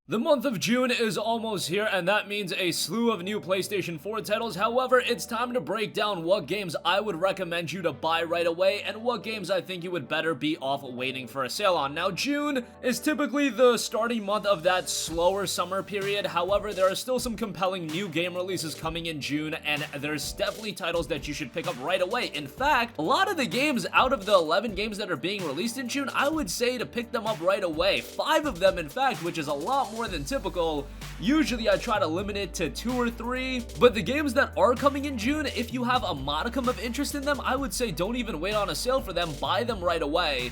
The month of June is almost here, and that means a slew of new PlayStation 4 titles. However, it's time to break down what games I would recommend you to buy right away and what games I think you would better be off waiting for a sale on. Now, June is typically the starting month of that slower summer period. However, there are still some compelling new game releases coming in June, and there's definitely titles that you should pick up right away. In fact, a lot of the games out of the 11 games that are being released in June, I would say to pick them up right away. 5 of them, in fact, which is a lot more than typical. Usually I try to limit it to 2 or 3, but the games that are coming in June, if you have a modicum of interest in them, I would say don't even wait on a sale for them, buy them right away.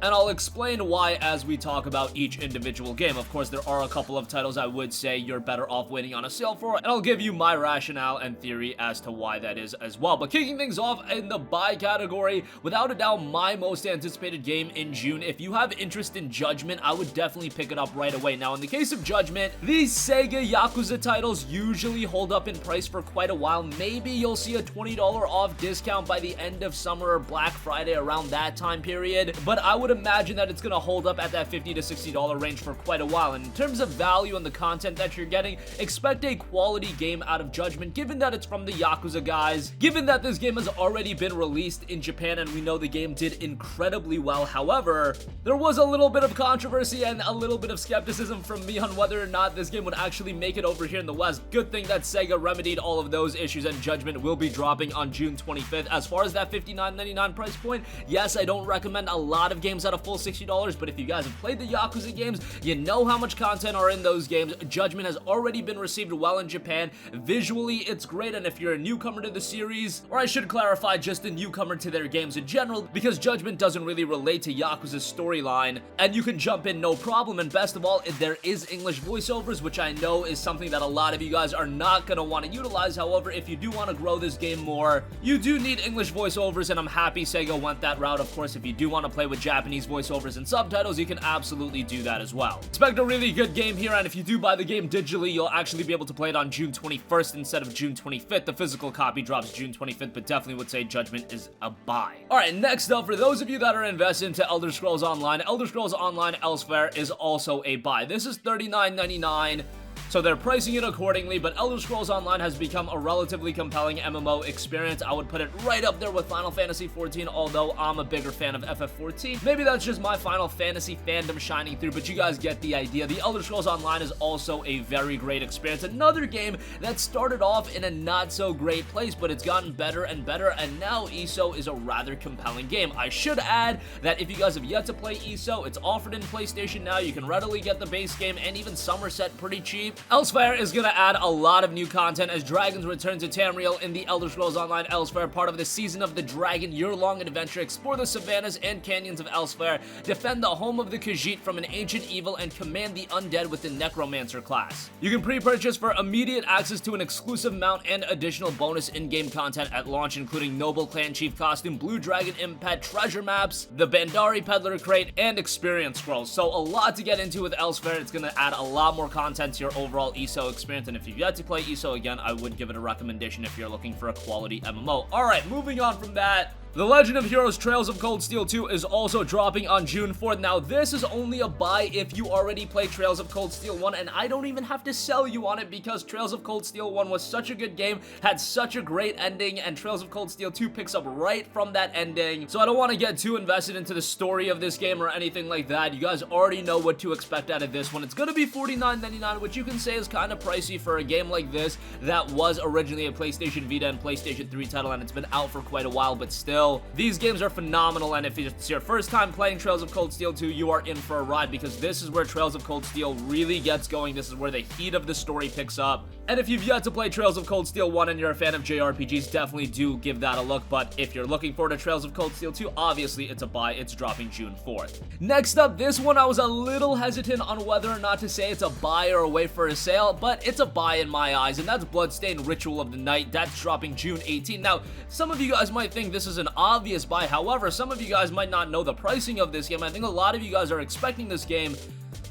And I'll explain why as we talk about each individual game. Of course, there are a couple of titles I would say you're better off waiting on a sale for, and I'll give you my rationale and theory as to why that is as well. But kicking things off in the buy category, without a doubt, my most anticipated game in June. If you have interest in Judgment, I would definitely pick it up right away. Now, in the case of Judgment, these Sega Yakuza titles usually hold up in price for quite a while. Maybe you'll see a $20 off discount by the end of summer or Black Friday around that time period, but I would imagine that it's going to hold up at that $50 to $60 range for quite a while. And in terms of value and the content that you're getting, expect a quality game out of Judgment, given that it's from the Yakuza guys, given that this game has already been released in Japan and we know the game did incredibly well. However, there was a little bit of controversy and a little bit of skepticism from me on whether or not this game would actually make it over here in the West. Good thing that Sega remedied all of those issues, and Judgment will be dropping on June 25th. As far as that $59.99 price point, yes, I don't recommend a lot of games at a full $60, but if you guys have played the Yakuza games, you know how much content are in those games. Judgment has already been received well in Japan. Visually, it's great, and if you're a newcomer to the series, or I should clarify, just a newcomer to their games in general, because Judgment doesn't really relate to Yakuza's storyline, and you can jump in no problem. And best of all, there is English voiceovers, which I know is something that a lot of you guys are not going to want to utilize. However, if you do want to grow this game more, you do need English voiceovers, and I'm happy Sega went that route. Of course, if you do want to play with Japanese voiceovers and subtitles, you can absolutely do that as well. Expect a really good game here, and if you do buy the game digitally, you'll actually be able to play it on June 21st instead of June 25th. The physical copy drops June 25th, but definitely would say Judgment is a buy. Alright, next up, for those of you that are invested into Elder Scrolls Online, Elder Scrolls Online Elsewhere is also a buy. This is $39.99. So they're pricing it accordingly, but Elder Scrolls Online has become a relatively compelling MMO experience. I would put it right up there with Final Fantasy XIV, although I'm a bigger fan of FF14. Maybe that's just my Final Fantasy fandom shining through, but you guys get the idea. The Elder Scrolls Online is also a very great experience. Another game that started off in a not-so-great place, but it's gotten better and better, and now ESO is a rather compelling game. I should add that if you guys have yet to play ESO, it's offered in PlayStation now. You can readily get the base game and even Somerset pretty cheap. Elsweyr is going to add a lot of new content as dragons return to Tamriel in the Elder Scrolls Online Elsewhere, part of the Season of the Dragon year-long adventure. Explore the savannas and canyons of Elsweyr, defend the home of the Khajiit from an ancient evil, and command the undead with the Necromancer class. You can pre-purchase for immediate access to an exclusive mount and additional bonus in-game content at launch, including Noble Clan Chief costume, Blue Dragon Impet, treasure maps, the Bandari Peddler crate, and experience scrolls. So a lot to get into with Elsewhere. It's going to add a lot more content to your overall ESO experience, and if you've yet to play ESO, again, I would give it a recommendation if you're looking for a quality MMO. Alright, moving on from that, The Legend of Heroes Trails of Cold Steel 2 is also dropping on June 4th. Now, this is only a buy if you already played Trails of Cold Steel 1, and I don't even have to sell you on it because Trails of Cold Steel 1 was such a good game, had such a great ending, and Trails of Cold Steel 2 picks up right from that ending. So I don't want to get too invested into the story of this game or anything like that. You guys already know what to expect out of this one. It's going to be $49.99, which you can say is kind of pricey for a game like this that was originally a PlayStation Vita and PlayStation 3 title, and it's been out for quite a while, but still, these games are phenomenal, and if it's your first time playing Trails of Cold Steel 2, you are in for a ride, because this is where Trails of Cold Steel really gets going. This is where the heat of the story picks up. And if you've yet to play Trails of Cold Steel 1 and you're a fan of JRPGs, definitely do give that a look. But if you're looking forward to Trails of Cold Steel 2, obviously it's a buy. It's dropping June 4th. Next up, this one I was a little hesitant on whether or not to say it's a buy or a wait for a sale, but it's a buy in my eyes, and that's Bloodstained Ritual of the Night. That's dropping June 18th. Now, some of you guys might think this is an obvious buy. However, some of you guys might not know the pricing of this game. I think a lot of you guys are expecting this game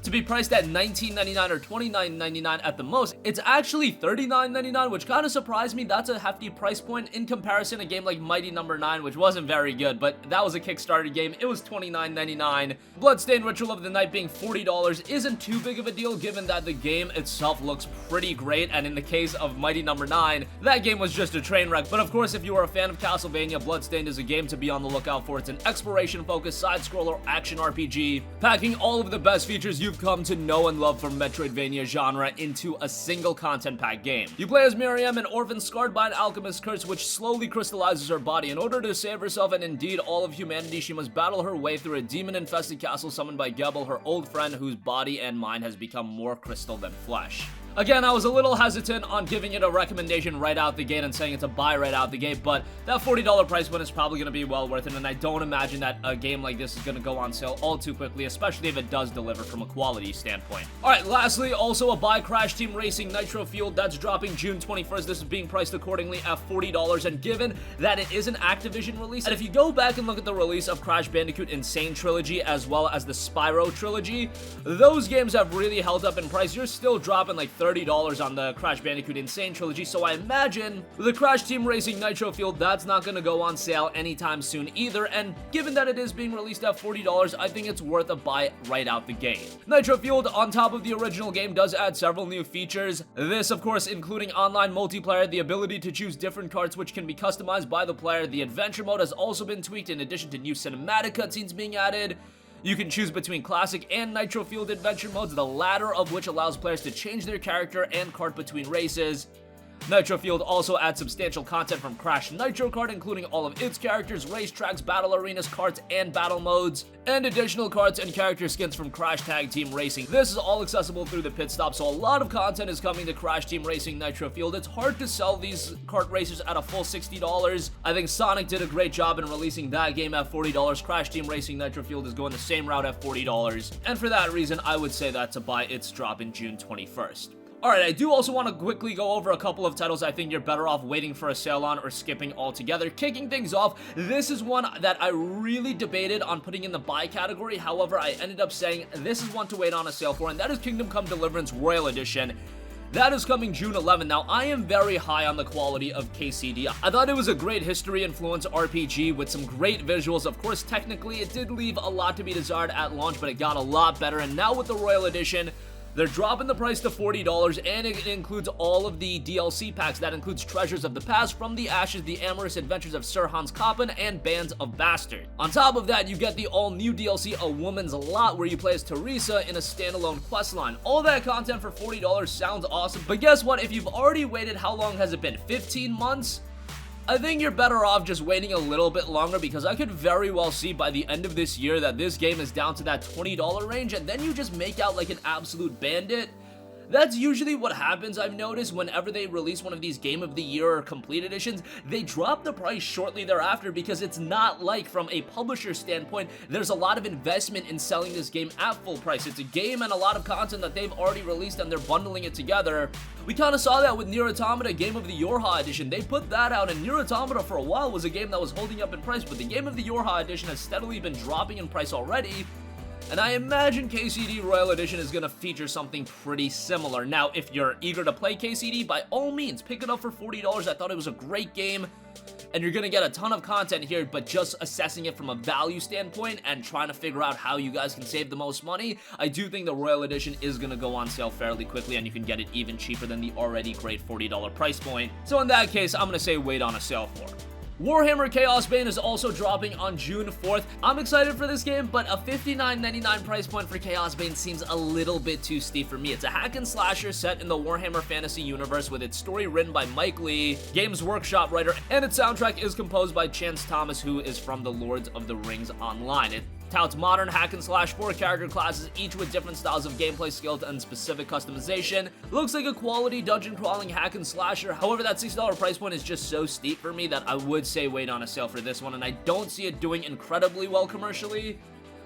To be priced at $19.99 or $29.99 at the most, it's actually $39.99, which kind of surprised me. That's a hefty price point in comparison to a game like Mighty No. 9, which wasn't very good, but that was a Kickstarter game. It was $29.99. Bloodstained Ritual of the Night being $40 isn't too big of a deal, given that the game itself looks pretty great, and in the case of Mighty No. 9, that game was just a train wreck. But of course, if you are a fan of Castlevania, Bloodstained is a game to be on the lookout for. It's an exploration-focused side-scroller action RPG, packing all of the best features you've come to know and love from Metroidvania genre into a single content-packed game. You play as Miriam, an orphan scarred by an alchemist's curse which slowly crystallizes her body. In order to save herself and indeed all of humanity, she must battle her way through a demon-infested castle summoned by Gebel, her old friend whose body and mind has become more crystal than flesh. Again, I was a little hesitant on giving it a recommendation right out the gate and saying it's a buy right out the gate, but that $40 price point is probably going to be well worth it, and I don't imagine that a game like this is going to go on sale all too quickly, especially if it does deliver from a quality standpoint. Alright, lastly, also a buy, Crash Team Racing Nitro-Fueled. That's dropping June 21st. This is being priced accordingly at $40, and given that it is an Activision release, and if you go back and look at the release of Crash Bandicoot Insane Trilogy as well as the Spyro Trilogy, those games have really held up in price. You're still dropping like $30 on the Crash Bandicoot Insane Trilogy, so I imagine the Crash Team Racing Nitro-Fueled, that's not going to go on sale anytime soon either, and given that it is being released at $40, I think it's worth a buy right out the gate. Nitro-Fueled, on top of the original game, does add several new features. This, of course, including online multiplayer, the ability to choose different carts which can be customized by the player. The adventure mode has also been tweaked in addition to new cinematic cutscenes being added. You can choose between classic and Nitro-Fueled adventure modes, the latter of which allows players to change their character and kart between races. Nitro-Fueled also adds substantial content from Crash Nitro Kart, including all of its characters, racetracks, battle arenas, karts, and battle modes, and additional karts and character skins from Crash Tag Team Racing. This is all accessible through the pit stop, so a lot of content is coming to Crash Team Racing Nitro-Fueled. It's hard to sell these kart racers at a full $60. I think Sonic did a great job in releasing that game at $40. Crash Team Racing Nitro-Fueled is going the same route at $40, and for that reason, I would say that's a buy. It's dropping June 21st. Alright, I do also want to quickly go over a couple of titles I think you're better off waiting for a sale on or skipping altogether. Kicking things off, this is one that I really debated on putting in the buy category. However, I ended up saying this is one to wait on a sale for, and that is Kingdom Come Deliverance Royal Edition. That is coming June 11th. Now, I am very high on the quality of KCD. I thought it was a great history-influenced RPG with some great visuals. Of course, technically, it did leave a lot to be desired at launch, but it got a lot better, and now with the Royal Edition, they're dropping the price to $40, and it includes all of the DLC packs. That includes Treasures of the Past, From the Ashes, The Amorous Adventures of Sir Hans Koppen, and Bands of Bastard. On top of that, you get the all-new DLC, A Woman's Lot, where you play as Teresa in a standalone questline. All that content for $40 sounds awesome, but guess what? If you've already waited, how long has it been? 15 months? I think you're better off just waiting a little bit longer, because I could very well see by the end of this year that this game is down to that $20 range, and then you just make out like an absolute bandit. That's usually what happens, I've noticed, whenever they release one of these Game of the Year or Complete Editions. They drop the price shortly thereafter, because it's not like, from a publisher standpoint, there's a lot of investment in selling this game at full price. It's a game and a lot of content that they've already released, and they're bundling it together. We kind of saw that with Nier Automata Game of the Yorha Edition. They put that out, and Nier Automata for a while was a game that was holding up in price, but the Game of the Yorha Edition has steadily been dropping in price already. And I imagine KCD Royal Edition is going to feature something pretty similar. Now, if you're eager to play KCD, by all means, pick it up for $40. I thought it was a great game, and you're going to get a ton of content here, but just assessing it from a value standpoint and trying to figure out how you guys can save the most money, I do think the Royal Edition is going to go on sale fairly quickly, and you can get it even cheaper than the already great $40 price point. So in that case, I'm going to say wait on a sale for it. Warhammer Chaosbane is also dropping on June 4th. I'm excited for this game, but a $59.99 price point for Chaosbane seems a little bit too steep for me. It's a hack and slasher set in the Warhammer fantasy universe, with its story written by Mike Lee, Games Workshop writer, and its soundtrack is composed by Chance Thomas, who is from the Lords of the Rings Online. It touts modern hack and slash 4 character classes, each with different styles of gameplay, skills, and specific customization. Looks like a quality dungeon crawling hack and slasher. However, that $60 price point is just so steep for me that I would say wait on a sale for this one, and I don't see it doing incredibly well commercially.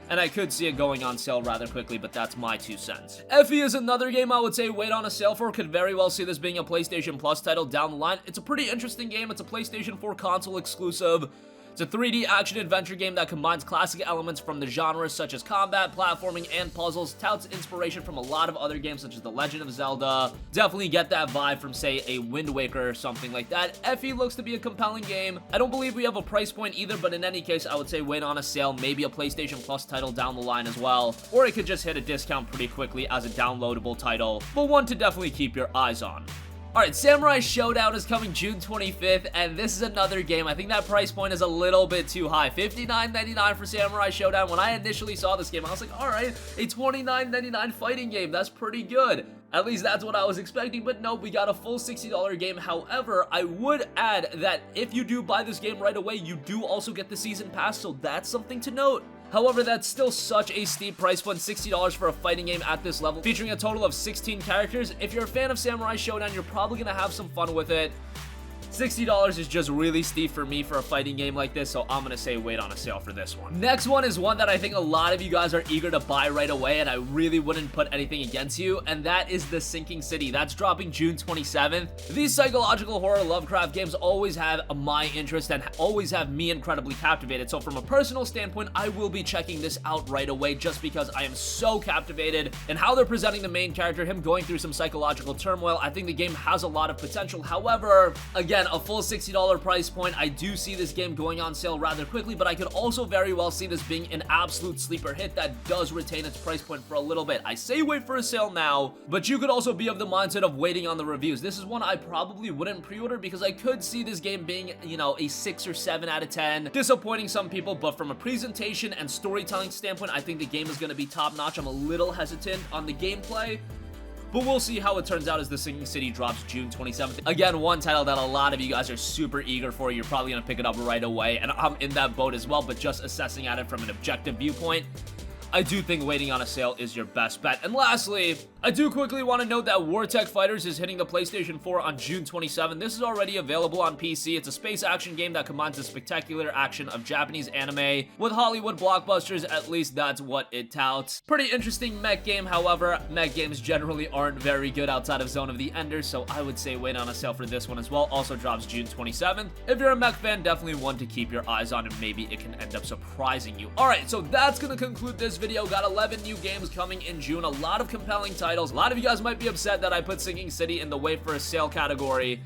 And I could see it going on sale rather quickly, but that's my 2 cents. Effie is another game I would say wait on a sale for. Could very well see this being a PlayStation Plus title down the line. It's a pretty interesting game. It's a PlayStation 4 console exclusive. It's a 3D action-adventure game that combines classic elements from the genre such as combat, platforming, and puzzles, touts inspiration from a lot of other games such as The Legend of Zelda. Definitely get that vibe from, say, a Wind Waker or something like that. Effie looks to be a compelling game. I don't believe we have a price point either, but in any case, I would say wait on a sale, maybe a PlayStation Plus title down the line as well, or it could just hit a discount pretty quickly as a downloadable title, but one to definitely keep your eyes on. Alright, Samurai Showdown is coming June 25th, and this is another game. I think that price point is a little bit too high. $59.99 for Samurai Showdown. When I initially saw this game, I was like, alright, a $29.99 fighting game. That's pretty good. At least that's what I was expecting, but no, we got a full $60 game. However, I would add that if you do buy this game right away, you do also get the season pass, so that's something to note. However, that's still such a steep price point, $60 for a fighting game at this level, featuring a total of 16 characters. If you're a fan of Samurai Showdown, you're probably gonna have some fun with it. $60 is just really steep for me for a fighting game like this, so I'm gonna say wait on a sale for this one. Next one is one that I think a lot of you guys are eager to buy right away, and I really wouldn't put anything against you, and that is The Sinking City. That's dropping June 27th. These psychological horror Lovecraft games always have my interest and always have me incredibly captivated, so from a personal standpoint, I will be checking this out right away just because I am so captivated in how they're presenting the main character, him going through some psychological turmoil. I think the game has a lot of potential. However, again, a full $60 price point. I do see this game going on sale rather quickly, but I could also very well see this being an absolute sleeper hit that does retain its price point for a little bit. I say wait for a sale now, but you could also be of the mindset of waiting on the reviews. This is one I probably wouldn't pre-order because I could see this game being, you know, a 6 or 7 out of 10, disappointing some people, but from a presentation and storytelling standpoint, I think the game is going to be top-notch. I'm a little hesitant on the gameplay, but we'll see how it turns out as The Sinking City drops June 27th. Again, one title that a lot of you guys are super eager for. You're probably going to pick it up right away, and I'm in that boat as well, but just assessing at it from an objective viewpoint, I do think waiting on a sale is your best bet. And lastly, I do quickly want to note that Wartech Fighters is hitting the PlayStation 4 on June 27th. This is already available on PC. It's a space action game that combines the spectacular action of Japanese anime with Hollywood blockbusters. At least that's what it touts. Pretty interesting mech game. However, mech games generally aren't very good outside of Zone of the Enders, so I would say wait on a sale for this one as well. Also drops June 27th. If you're a mech fan, definitely one to keep your eyes on, and maybe it can end up surprising you. Alright, so that's gonna conclude this video. Got 11 new games coming in June, a lot of compelling titles. A lot of you guys might be upset that I put Sinking City in the wait for a sale category,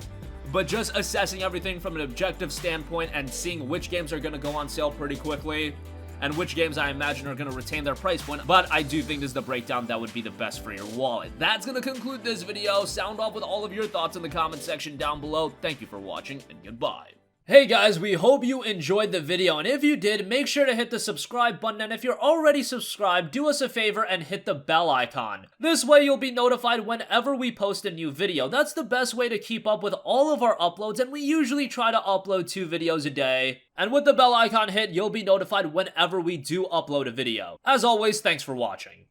but just assessing everything from an objective standpoint and seeing which games are going to go on sale pretty quickly and which games I imagine are going to retain their price point. But I do think this is the breakdown that would be the best for your wallet. That's going to conclude this video. Sound off with all of your thoughts in the comment section down below. Thank you for watching, and goodbye. Hey guys, we hope you enjoyed the video, and if you did, make sure to hit the subscribe button, and if you're already subscribed, do us a favor and hit the bell icon. This way you'll be notified whenever we post a new video. That's the best way to keep up with all of our uploads, and we usually try to upload 2 videos a day. And with the bell icon hit, you'll be notified whenever we do upload a video. As always, thanks for watching.